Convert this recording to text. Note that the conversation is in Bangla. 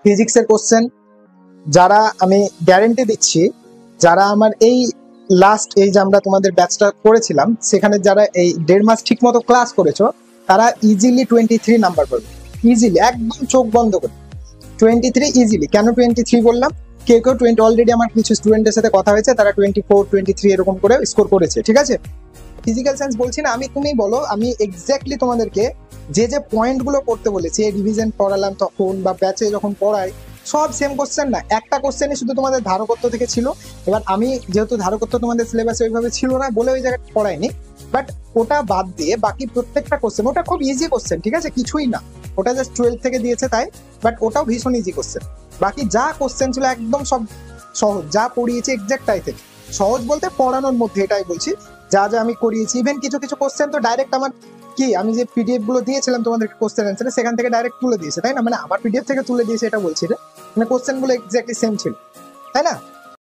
ফিজিক্সের কোশ্চেন যারা আমি গ্যারেন্টি দিচ্ছি, যারা আমার এই লাস্ট এই যে আমরা তোমাদের ব্যাচটা করেছিলাম সেখানে যারা এই 1.5 মাস ঠিক মতো ক্লাস করেছো তারা ইজিলি 23 নাম্বার পাবে, ইজিলি, একদম চোখ বন্ধ করে 23 ইজিলি। কেন 23 বললাম? কেউ 20, অলরেডি আমার কিছু স্টুডেন্টের সাথে কথা হয়েছে, তারা 24, 23 এরকম করে স্কোর করেছে, ঠিক আছে? ফিজিক্যাল সায়েন্স বলছি না আমি, তুমি বলো, আমি এক্স্যাক্টলি তোমাদেরকে যে যে পয়েন্টগুলো করতে বলেছি, রিভিশন পড়ালাম তখন বা ব্যাচে যখন পড়াই, সব সেম কোশ্চেন না, একটা কোশ্চেনই শুধু তোমাদের ধারকত্ব থেকে ছিল। এবার আমি যেহেতু ধারকত্ব তোমাদের সিলেবাসে ওইভাবে ছিল না বলে ওই জায়গাটা পড়াইনি, বাট ওটা বাদ দিয়ে বাকি প্রত্যেকটা কোশ্চেন, ওটা খুব ইজি কোশ্চেন, ঠিক আছে, কিছুই না, ওটা জাস্ট 12 থেকে দিয়েছে তাই, বাট ওটাও ভীষণ ইজি কোশ্চেন। বাকি যা কোশ্চেন ছিল একদম সব সহজ, যা পড়িয়েছি এক্স্যাক্ট তাই থেকে সহজ, বলতে পড়ানোর মধ্যে, এটাই বলছি। যা যা আমি করিয়েছি, ইভেন কিছু কিছু কোশ্চেন তো ডাইরেক্ট আমার কি, আমি যে পিডিএফ গুলো দিয়েছিলাম তোমাদেরকে কোশ্চেন অ্যান্সারে, সেখান থেকে ডাইরেক্ট তুলে দিয়েছে, তাই না? মানে আমার পিডিএফ থেকে তুলে দিয়েছে এটা বলছি রে, মানে কোশ্চেন গুলো এক্স্যাক্টলি সেম ছিল, তাই না?